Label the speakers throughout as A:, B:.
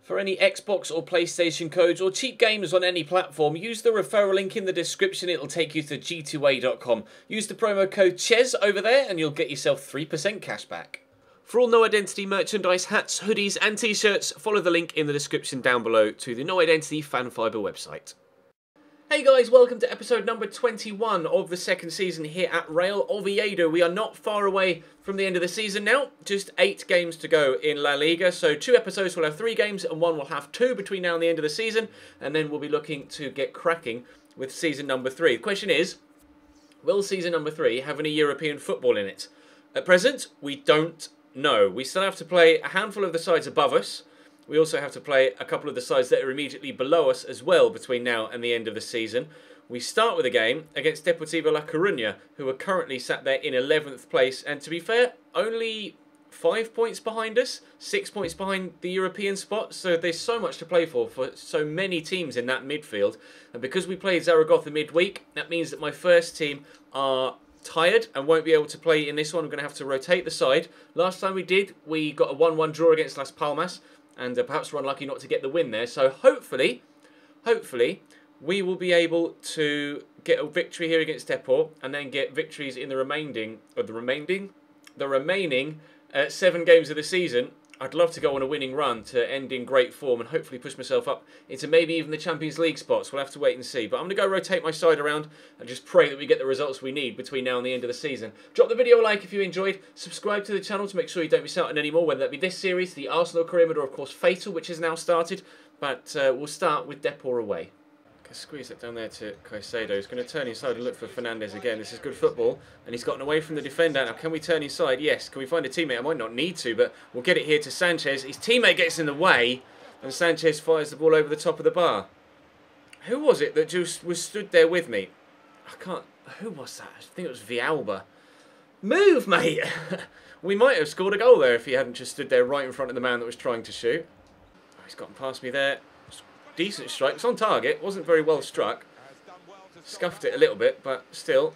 A: For any Xbox or PlayStation codes or cheap games on any platform, use the referral link in the description. It'll take you to g2a.com. Use the promo code CHES over there and you'll get yourself 3% cash back. For all No Identity merchandise, hats, hoodies and t-shirts, follow the link in the description down below to the No Identity Fan Fibre website. Hey guys, welcome to episode number 21 of the second season here at Real Oviedo. We are not far away from the end of the season now, just 8 games to go in La Liga. So 2 episodes will have 3 games and 1 will have 2 between now and the end of the season. And then we'll be looking to get cracking with season number 3. The question is, will season number 3 have any European football in it? At present, we don't know. We still have to play a handful of the sides above us. We also have to play a couple of the sides that are immediately below us as well between now and the end of the season. We start with a game against Deportivo La Coruña, who are currently sat there in 11th place. And to be fair, only 5 points behind us, 6 points behind the European spot. So there's so much to play for so many teams in that midfield. And because we played Zaragoza midweek, that means that my first team are tired and won't be able to play in this one. I'm going to have to rotate the side. Last time we did, we got a 1-1 draw against Las Palmas. And perhaps we're unlucky not to get the win there. So hopefully, we will be able to get a victory here against Depor, and then get victories in the remaining 7 games of the season. I'd love to go on a winning run to end in great form and hopefully push myself up into maybe even the Champions League spots. We'll have to wait and see. But I'm going to go rotate my side around and just pray that we get the results we need between now and the end of the season. Drop the video a like if you enjoyed. Subscribe to the channel to make sure you don't miss out on any more, whether that be this series, the Arsenal career mode, or of course Fatal, which has now started. But we'll start with Depor away. Squeeze it down there to Caicedo. He's going to turn inside and look for Fernandez again. This is good football, and he's gotten away from the defender. Now, can we turn inside? Yes. Can we find a teammate? I might not need to, but we'll get it here to Sanchez. His teammate gets in the way, and Sanchez fires the ball over the top of the bar. Who was it that just was stood there with me? I can't... Who was that? I think it was Villalba. Move, mate! We might have scored a goal there if he hadn't just stood there right in front of the man that was trying to shoot. Oh, he's gotten past me there. Decent strike. It's on target. Wasn't very well struck. Scuffed it a little bit, but still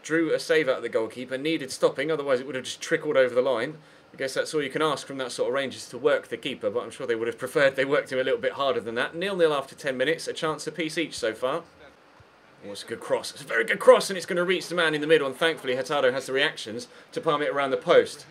A: drew a save out of the goalkeeper. Needed stopping, otherwise it would have just trickled over the line. I guess that's all you can ask from that sort of range, is to work the keeper, but I'm sure they would have preferred they worked him a little bit harder than that. 0-0 after 10 minutes. A chance apiece each so far. Oh, it's a good cross. It's a very good cross, and it's going to reach the man in the middle, and thankfully Hurtado has the reactions to palm it around the post.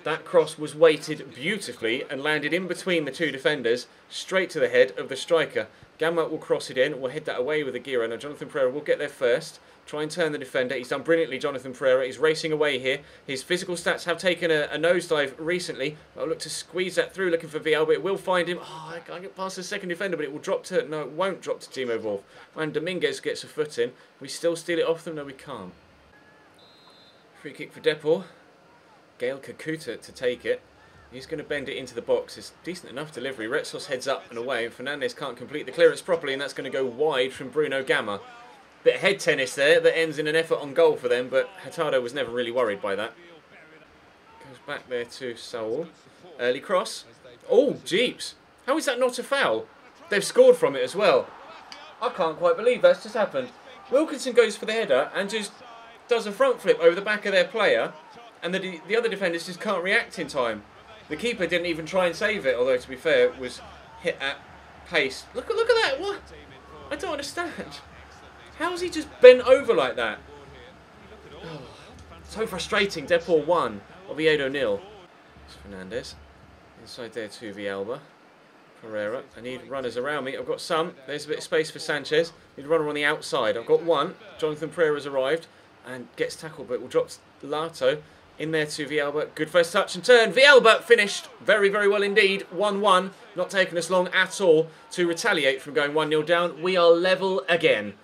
A: That cross was weighted beautifully and landed in between the 2 defenders, straight to the head of the striker. Gamma will cross it in, will head that away with a Gira. Now Jonathan Pereira will get there first, try and turn the defender. He's done brilliantly, Jonathan Pereira. He's racing away here. His physical stats have taken a nosedive recently. I'll look to squeeze that through, looking for Villalba. It will find him. Oh, I can't get past the second defender, but it will drop to... No, it won't drop to Timo Wolf. And Dominguez gets a foot in. We still steal it off them? No, we can't. Free kick for Depor. Gael Kakuta to take it. He's going to bend it into the box. It's decent enough delivery. Retsos heads up and away, and Fernandez can't complete the clearance properly, and that's going to go wide from Bruno Gamma. Bit of head tennis there that ends in an effort on goal for them, but Hurtado was never really worried by that. Goes back there to Saul. Early cross. Oh, jeeps. How is that not a foul? They've scored from it as well. I can't quite believe that's just happened. Wilkinson goes for the header and just does a front flip over the back of their player, and the other defenders just can't react in time. The keeper didn't even try and save it, although to be fair, it was hit at pace. Look at that! What? I don't understand. How has he just bent over like that? Oh, so frustrating. Depor 1, Oviedo 0. It's Fernandez. Inside there to Villalba. Pereira. I need runners around me. I've got some. There's a bit of space for Sanchez. Need a runner on the outside. I've got one. Jonathan Pereira's arrived and gets tackled, but will drop Lato. In there to Villalba. Good first touch and turn. Villalba finished very, very well indeed. 1-1. Not taking us long at all to retaliate from going 1-0 down. We are level again.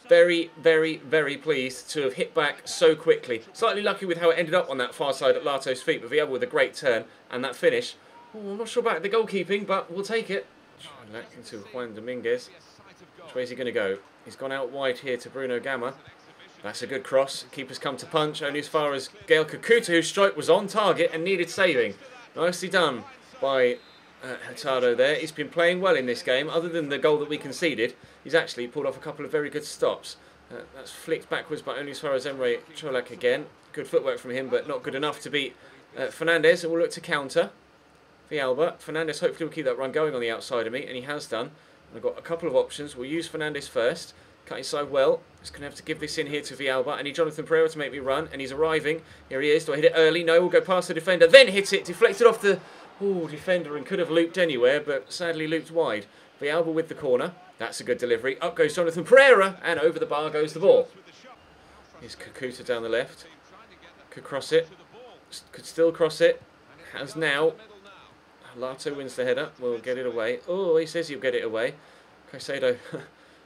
A: Very, very, very pleased to have hit back so quickly. Slightly lucky with how it ended up on that far side at Lato's feet, but Villalba with a great turn and that finish. Oh, I'm not sure about the goalkeeping, but we'll take it. Into Juan Dominguez. Which way is he going to go? He's gone out wide here to Bruno Gamma. That's a good cross. Keeper's come to punch, only as far as Gael Kakuta, whose strike was on target and needed saving. Nicely done by Hurtado there. He's been playing well in this game. Other than the goal that we conceded, he's actually pulled off a couple of very good stops. That's flicked backwards, but only as far as Emre Cholak again. Good footwork from him, but not good enough to beat Fernandez. And we'll look to counter. Villalba. Fernandes hopefully will keep that run going on the outside of me, and he has done. I've got a couple of options. We'll use Fernandes first. Cut inside well. Just going to have to give this in here to Villalba. I need Jonathan Pereira to make me run, and he's arriving. Here he is. Do I hit it early? No, we'll go past the defender. Then hit it. Deflected off the defender and could have looped anywhere, but sadly looped wide. Villalba with the corner. That's a good delivery. Up goes Jonathan Pereira, and over the bar goes the ball. Here's Kakuta down the left. Could cross it. Could still cross it. Has now. Lato wins the header. We'll get it away. Oh, he says he'll get it away. Caicedo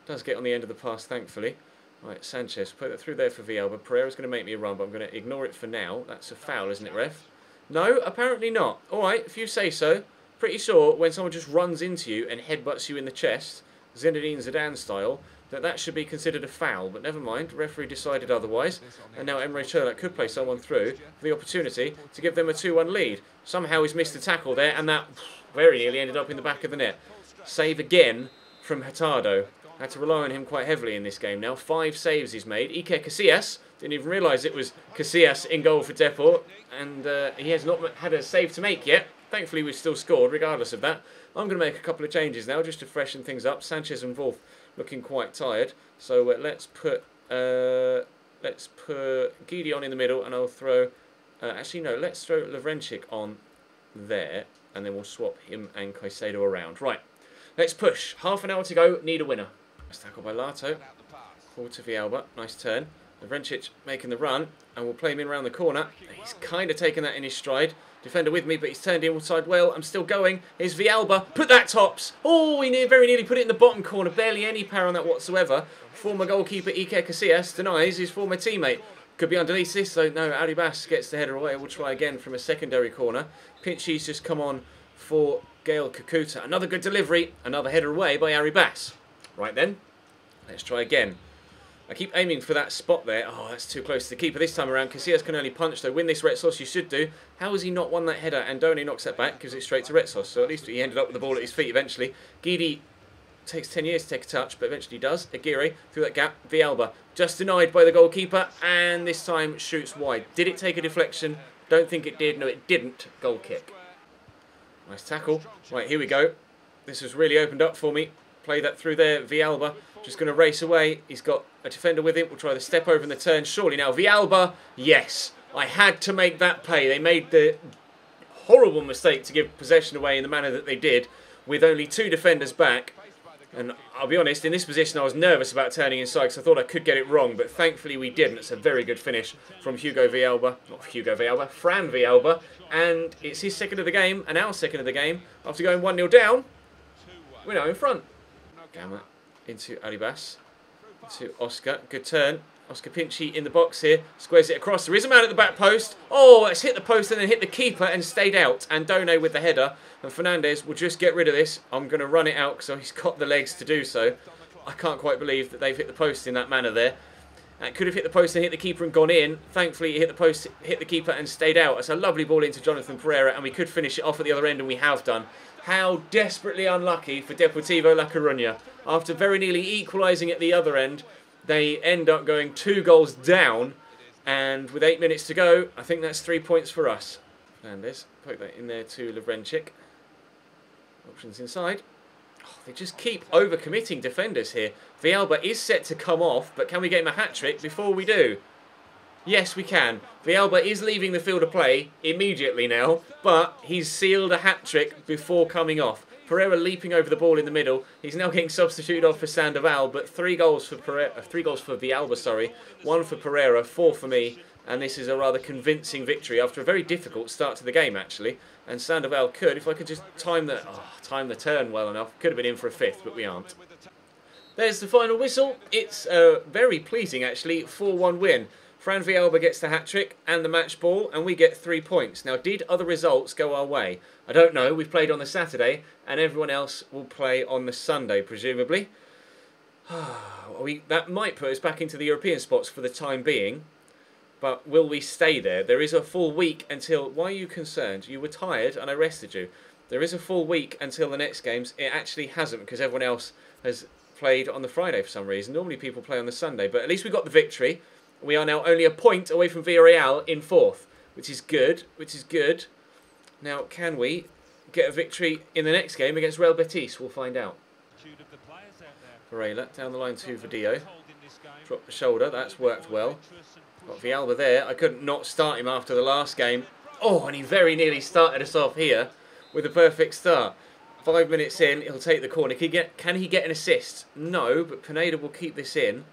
A: does get on the end of the pass, thankfully. Right, Sanchez, put it through there for Villalba. Pereira's going to make me a run, but I'm going to ignore it for now. That's a foul, isn't it, ref? No, apparently not. All right, if you say so. Pretty sure when someone just runs into you and headbutts you in the chest, Zinedine Zidane style, that should be considered a foul. But never mind, the referee decided otherwise. And now Emre Çolak could play someone through for the opportunity to give them a 2-1 lead. Somehow he's missed the tackle there, and that very nearly ended up in the back of the net. Save again from Hurtado. Had to rely on him quite heavily in this game now. 5 saves he's made. Iker Casillas, didn't even realise it was Casillas in goal for Depor, and he has not had a save to make yet. Thankfully we've still scored regardless of that. I'm going to make a couple of changes now just to freshen things up. Sanchez and Wolf looking quite tired, so let's put Gideon in the middle, and I'll throw actually no, let's throw Lovrencic on there, and then we'll swap him and Caicedo around. Right, let's push. Half an hour to go, need a winner. Let's tackle by Lato. Forward to Villalba, nice turn. Lovrencic making the run, and we'll play him in around the corner. He's kind of taken that in his stride. Defender with me, but he's turned inside well. I'm still going. Here's Villalba. Put that tops. Oh, he very nearly put it in the bottom corner. Barely any power on that whatsoever. Former goalkeeper Iker Casillas denies his former teammate. Could be underneath this, so no, Arribas gets the header away. We'll try again from a secondary corner. Pinchy's just come on for Gael Kakuta. Another good delivery. Another header away by Arribas. Right then, let's try again. I keep aiming for that spot there. Oh, that's too close to the keeper this time around. Casillas can only punch, though. Win this, Retsos, you should do. How has he not won that header? Andoni knocks that back, gives it straight to Retsos. So at least he ended up with the ball at his feet eventually. Guidi takes 10 years to take a touch, but eventually does. Aguirre through that gap. Villalba just denied by the goalkeeper, and this time shoots wide. Did it take a deflection? Don't think it did. No, it didn't. Goal kick. Nice tackle. Right, here we go. This has really opened up for me. Play that through there. Villalba just going to race away. He's got a defender with him. We'll try the step over in the turn. Surely now. Villalba, yes. I had to make that pay. They made the horrible mistake to give possession away in the manner that they did, with only 2 defenders back. And I'll be honest, in this position I was nervous about turning inside because I thought I could get it wrong, but thankfully we didn't. It's a very good finish from Fran Villalba. And it's his second of the game, and our second of the game. After going 1-0 down, we're now in front. Gamma into Arribas, to Oscar. Good turn. Oscar Pinchy in the box here. Squares it across. There is a man at the back post. Oh, it's hit the post and then hit the keeper and stayed out. And Done with the header. And Fernandes will just get rid of this. I'm going to run it out because he's got the legs to do so. I can't quite believe that they've hit the post in that manner there. It could have hit the post and hit the keeper and gone in. Thankfully, it hit the post, hit the keeper and stayed out. It's a lovely ball into Jonathan Pereira, and we could finish it off at the other end, and we have done. How desperately unlucky for Deportivo La Coruña. After very nearly equalising at the other end, they end up going 2 goals down, and with 8 minutes to go, I think that's 3 points for us. Fernandes, poke that in there to Lovrencic. Options inside. Oh, they just keep overcommitting defenders here. Villalba is set to come off, but can we get him a hat-trick before we do? Yes, we can. Villalba is leaving the field of play immediately now, but he's sealed a hat-trick before coming off. Pereira leaping over the ball in the middle. He's now getting substituted off for Sandoval, but 3 goals for Villalba, sorry. 1 for Pereira, 4 for me, and this is a rather convincing victory after a very difficult start to the game, actually. And Sandoval could, if I could just time the turn well enough, could have been in for a 5th, but we aren't. There's the final whistle. It's a very pleasing, actually, 4-1 win. Fran Villalba gets the hat-trick and the match ball, and we get 3 points. Now, did other results go our way? I don't know. We've played on the Saturday, and everyone else will play on the Sunday, presumably. That might put us back into the European spots for the time being, but will we stay there? There is a full week until... Why are you concerned? You were tired, and I rested you. There is a full week until the next games. It actually hasn't, because everyone else has played on the Friday for some reason. Normally people play on the Sunday, but at least we got the victory. We are now only a point away from Villarreal in 4th, which is good, Now, can we get a victory in the next game against Real Betis? We'll find out. Varela down the line to Video. Drop the shoulder, that's worked well. Got Villalba there. I couldn't not start him after the last game. Oh, and he very nearly started us off here with a perfect start. 5 minutes in, he'll take the corner. Can he get an assist? No, but Pineda will keep this in.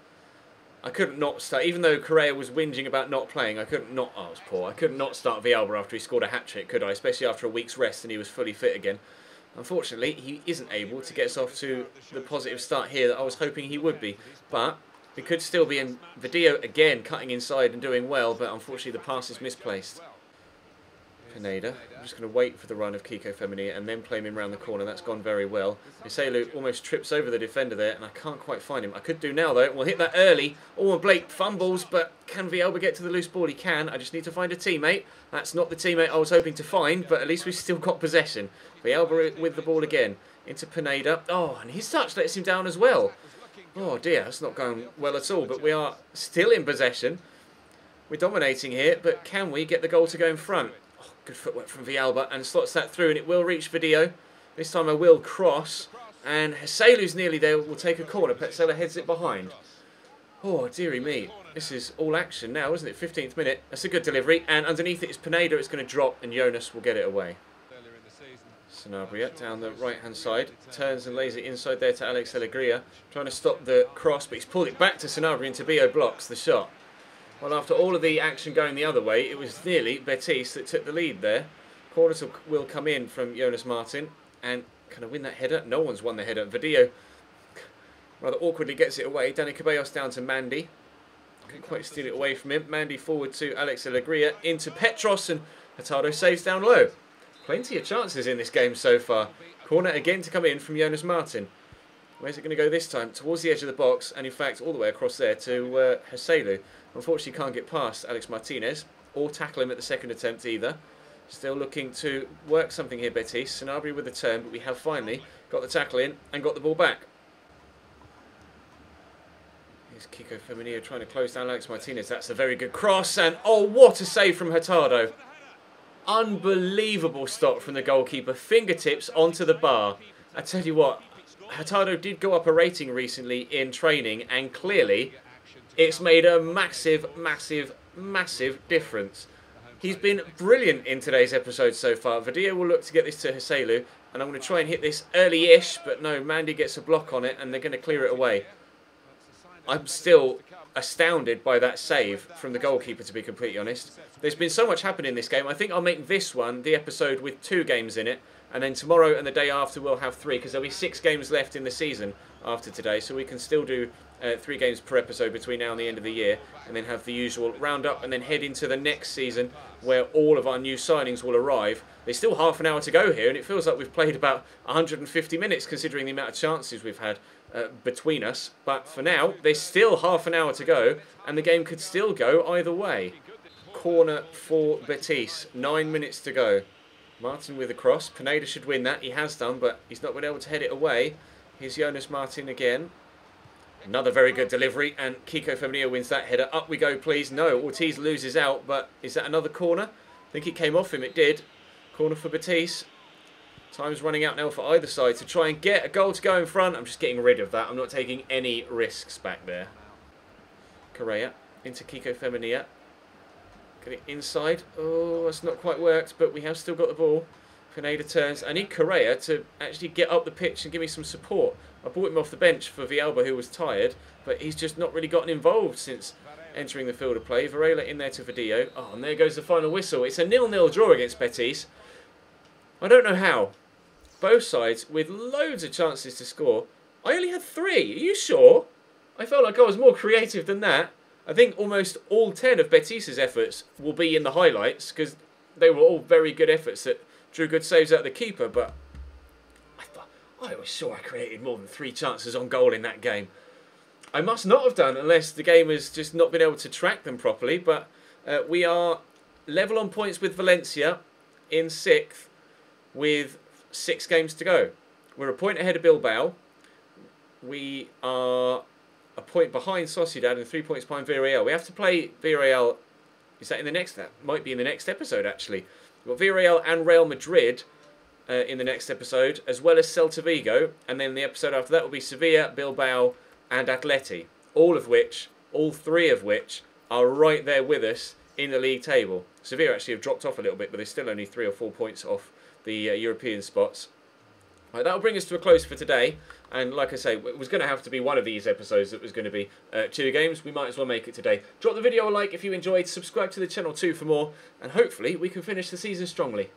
A: I couldn't not start, even though Correa was whinging about not playing, I couldn't not, oh, I was poor. I couldn't not start Villalba after he scored a hat-trick, could I? Especially after a week's rest and he was fully fit again. Unfortunately, he isn't able to get us off to the positive start here that I was hoping he would be. But we could still be in Video again, cutting inside and doing well, but unfortunately the pass is misplaced. Pineda. I'm just going to wait for the run of Kiko Femenia and then play him in round the corner. That's gone very well. Iselu almost trips over the defender there and I can't quite find him. I could do now though. We'll hit that early. Oh, and Blake fumbles, but can Villalba get to the loose ball? He can. I just need to find a teammate. That's not the teammate I was hoping to find, but at least we've still got possession. Villalba with the ball again. Into Pineda. Oh, and his touch lets him down as well. Oh dear, that's not going well at all, but we are still in possession. We're dominating here, but can we get the goal to go in front? Good footwork from Villalba and slots that through and it will reach Video. This time I will cross and Heselu's nearly there. Will take a corner. Petzela heads it behind. Oh dearie me. This is all action now, isn't it? 15th minute. That's a good delivery and underneath it is Pineda. It's going to drop and Jonas will get it away. Sanabria down the right hand side. Turns and lays it inside there to Alex Alegria. Trying to stop the cross but he's pulled it back to Sanabria and Tobio blocks the shot. Well, after all of the action going the other way, it was nearly Betis that took the lead there. Corner will come in from Jonas Martin. And can I win that header? No one's won the header. Video rather awkwardly gets it away. Dani Cabellos down to Mandy. Couldn't quite steal it away from him. Mandy forward to Alex Alegria. Into Petros and Hurtado saves down low. Plenty of chances in this game so far. Corner again to come in from Jonas Martin. Where's it going to go this time? Towards the edge of the box. And in fact, all the way across there to Heselu. Unfortunately, can't get past Alex Martinez or tackle him at the second attempt either. Still looking to work something here, Betis. Sanabria with the turn, but we have finally got the tackle in and got the ball back. Here's Kiko Feminio trying to close down Alex Martinez. That's a very good cross, and oh, what a save from Hurtado. Unbelievable stop from the goalkeeper. Fingertips onto the bar. I tell you what, Hurtado did go up a rating recently in training, and clearly it's made a massive, massive, massive difference. He's been brilliant in today's episode so far. Video will look to get this to Heselu, and I'm going to try and hit this early-ish, but no, Mandy gets a block on it, and they're going to clear it away. I'm still astounded by that save from the goalkeeper, to be completely honest. There's been so much happening in this game. I think I'll make this one the episode with 2 games in it, and then tomorrow and the day after we'll have 3, because there'll be 6 games left in the season after today, so we can still do 3 games per episode between now and the end of the year, and then have the usual roundup, and then head into the next season where all of our new signings will arrive. There's still half an hour to go here, and it feels like we've played about 150 minutes considering the amount of chances we've had between us. But for now, there's still half an hour to go, and the game could still go either way. Corner for Betis, 9 minutes to go. Martin with a cross. Pineda should win that. He has done, but he's not been able to head it away. Here's Jonas Martin again. Another very good delivery, and Kiko Feminio wins that header. Up we go, please. No, Ortiz loses out, but is that another corner? I think it came off him. It did. Corner for Betis. Time's running out now for either side to try and get a goal to go in front. I'm just getting rid of that. I'm not taking any risks back there. Correa into Kiko Feminio. Get it inside. Oh, that's not quite worked, but we have still got the ball. Pineda turns. I need Correa to actually get up the pitch and give me some support. I brought him off the bench for Villalba, who was tired, but he's just not really gotten involved since entering the field of play. Varela in there to Video. Oh, and there goes the final whistle. It's a 0-0 draw against Betis. I don't know how. Both sides with loads of chances to score. I only had 3. Are you sure? I felt like I was more creative than that. I think almost all 10 of Betis' efforts will be in the highlights because they were all very good efforts that drew good saves out of the keeper, but I was sure I created more than 3 chances on goal in that game. I must not have done unless the game has just not been able to track them properly, but we are level on points with Valencia in 6th with 6 games to go. We're a point ahead of Bilbao. We are a point behind Sociedad and 3 points behind Villarreal. We have to play Villarreal. Is that in the next? That might be in the next episode, actually. We've got Villarreal and Real Madrid in the next episode, as well as Celta Vigo, and then the episode after that will be Sevilla, Bilbao, and Atleti. All three of which are right there with us in the league table. Sevilla actually have dropped off a little bit, but they're still only 3 or 4 points off the European spots. Right, that'll bring us to a close for today. And like I say, it was going to have to be one of these episodes that was going to be 2 games. We might as well make it today. Drop the video a like if you enjoyed. Subscribe to the channel too for more. And hopefully we can finish the season strongly.